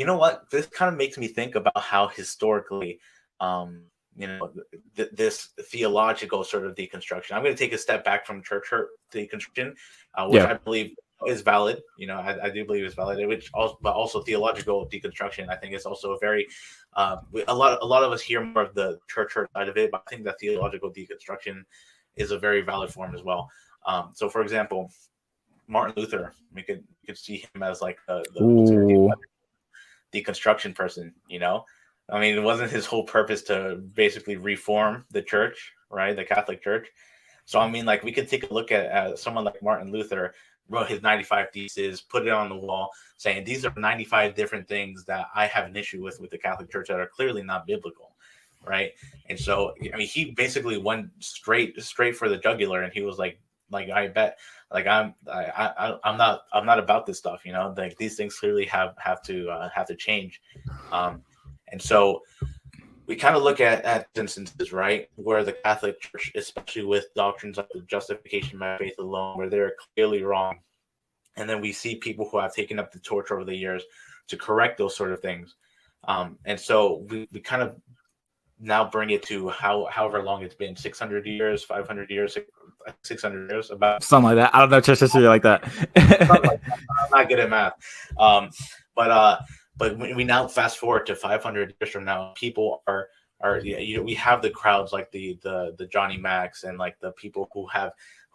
You know what? This kind of makes me think about how historically, um, this theological sort of deconstruction. I'm going to take a step back from church hurt deconstruction, which Yeah. I believe is valid. I do believe is valid. Which also, but also theological deconstruction, I think is also a very a lot of us hear more of the church hurt side of it, but I think that theological deconstruction is a very valid form as well. So, for example, Martin Luther, we could see him as like the Ooh. deconstruction person, I mean, it wasn't his whole purpose to basically reform the church, right? The Catholic Church. So, I mean, like, we could take a look at someone like Martin Luther wrote his 95 Theses, put it on the wall, saying these are 95 different things that I have an issue with the Catholic Church that are clearly not biblical, right? And so, I mean, he basically went straight for the jugular, and he was like I bet, like I'm not about this stuff, like these things clearly have to change. And so we kind of look at instances, right, where the Catholic Church, especially with doctrines like the justification by faith alone, where they're clearly wrong. And then we see people who have taken up the torch over the years to correct those sort of things. And so we kind of now bring it to however long it's been, 600 years, 500 years, 600 years, about Something like that. I don't know church history like that. something like that. I'm not good at math. Um, but when we now fast forward to 500 years from now, people are we have the crowds like the Johnny Macs and like the people who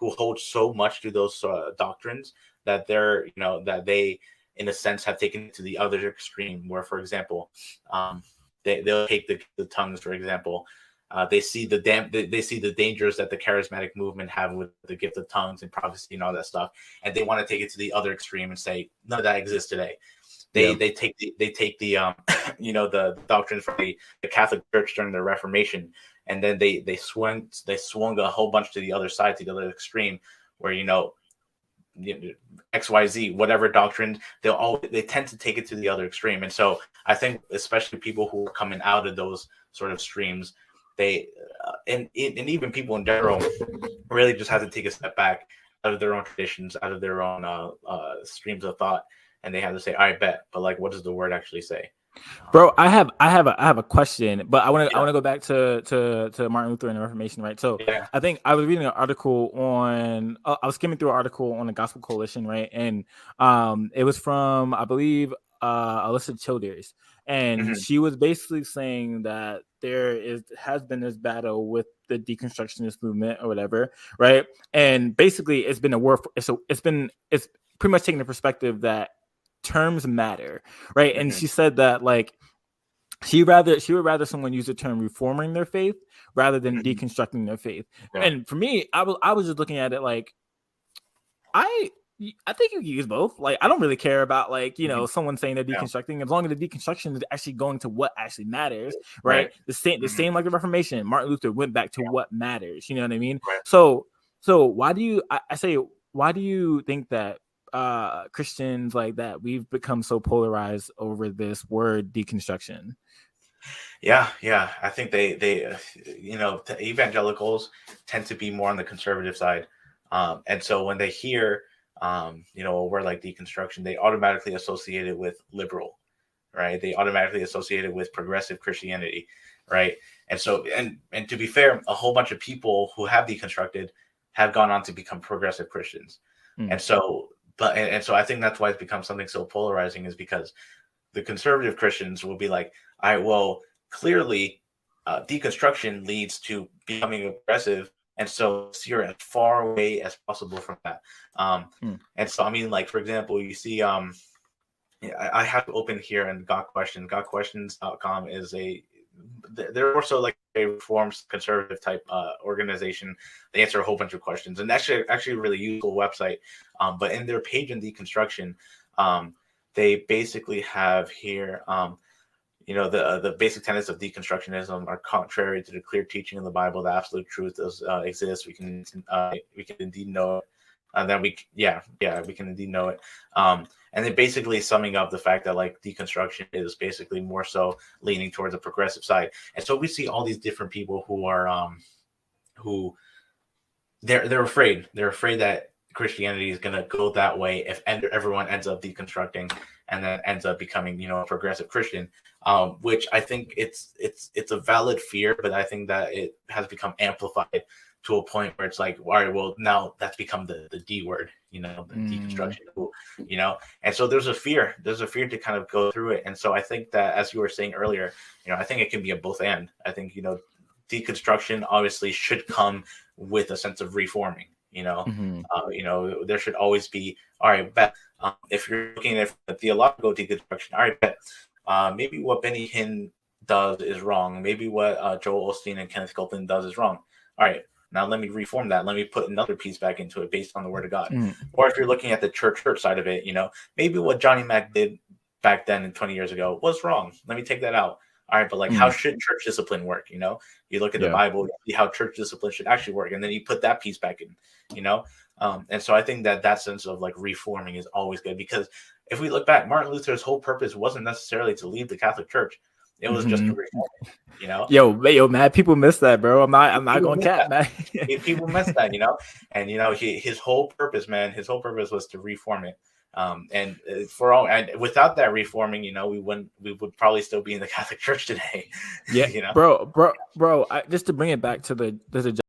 hold so much to those doctrines that that they in a sense have taken it to the other extreme, where, for example, they'll take the tongues, for example. They see they see the dangers that the charismatic movement have with the gift of tongues and prophecy and all that stuff, and they want to take it to the other extreme and say none of that exists today. Yeah. They take the the doctrines from the Catholic Church during the Reformation, and then they swung a whole bunch to the other side, to the other extreme, where XYZ, whatever doctrine, they tend to take it to the other extreme. And so I think especially people who are coming out of those sort of streams, they and even people in general really just have to take a step back out of their own traditions, out of their own streams of thought, and they have to say, I bet, but like, what does the word actually say? Bro, I have a question, but I want to go back to Martin Luther and the Reformation, right? So Yeah. I think I was reading an article on I was skimming through an article on the Gospel Coalition, right? And it was from, I believe, Alyssa Childers, and Mm-hmm. she was basically saying that has been this battle with the deconstructionist movement or whatever, right? And basically, it's been a war. It's pretty much taking the perspective that terms matter, right? Mm-hmm. And she said that like she would rather someone use the term reforming their faith rather than Mm-hmm. deconstructing their faith. Yeah. And for me, I was just looking at it like I think you can use both. Like, I don't really care about like, someone saying they're deconstructing, as long as the deconstruction is actually going to what actually matters, right? The same like the Reformation. Martin Luther went back to what matters. You know what I mean? Right. So why do you think that Christians like that we've become so polarized over this word deconstruction? Yeah, I think they the evangelicals tend to be more on the conservative side, and so when they hear a word like deconstruction, they automatically associate it with liberal, right? They automatically associate it with progressive Christianity, right? And so and to be fair, a whole bunch of people who have deconstructed have gone on to become progressive Christians, and so so I think that's why it's become something so polarizing, is because the conservative Christians will be like, all right, well, clearly deconstruction leads to becoming aggressive, and so you're as far away as possible from that. And so, I mean, like, for example, you see, I have to open here and Got Questions. GotQuestions.com is they're also like a reformed conservative type organization. They answer a whole bunch of questions, and actually a really useful website. But in their page in deconstruction, they basically have here, the basic tenets of deconstructionism are contrary to the clear teaching of the Bible. The absolute truth does exist. We can indeed know it. And then we can indeed know it. And then basically summing up the fact that like deconstruction is basically more so leaning towards a progressive side. And so we see all these different people who are who they're afraid. They're afraid that Christianity is going to go that way if everyone ends up deconstructing and then ends up becoming, you know, a progressive Christian, which I think it's a valid fear, but I think that it has become amplified to a point where it's like, all right, well, now that's become the D word, you know, the deconstruction, you know, and so there's a fear to kind of go through it. And so I think that, as you were saying earlier, you know, I think it can be a both and. I think, you know, deconstruction obviously should come with a sense of reforming. You know, there should always be, all right, bet if you're looking at the theological deconstruction, all right, bet maybe what Benny Hinn does is wrong. Maybe what Joel Osteen and Kenneth Copeland does is wrong. All right, now let me reform that. Let me put another piece back into it based on the Word of God. Or if you're looking at the church side of it, you know, maybe what Johnny Mack did back then and 20 years ago was wrong. Let me take that out. All right, but like, how should church discipline work? You know, you look at the Bible, you see how church discipline should actually work, and then you put that piece back in, you know. And so I think that sense of like reforming is always good, because if we look back, Martin Luther's whole purpose wasn't necessarily to leave the Catholic Church; it was just to reform it, you know. Yo, man, people miss that, bro. I'm not going to cap, man. People miss that, you know. And you know, his whole purpose was to reform it. And without that reforming, you know, we would probably still be in the Catholic Church today. Yeah, you know, bro. Just to bring it back to the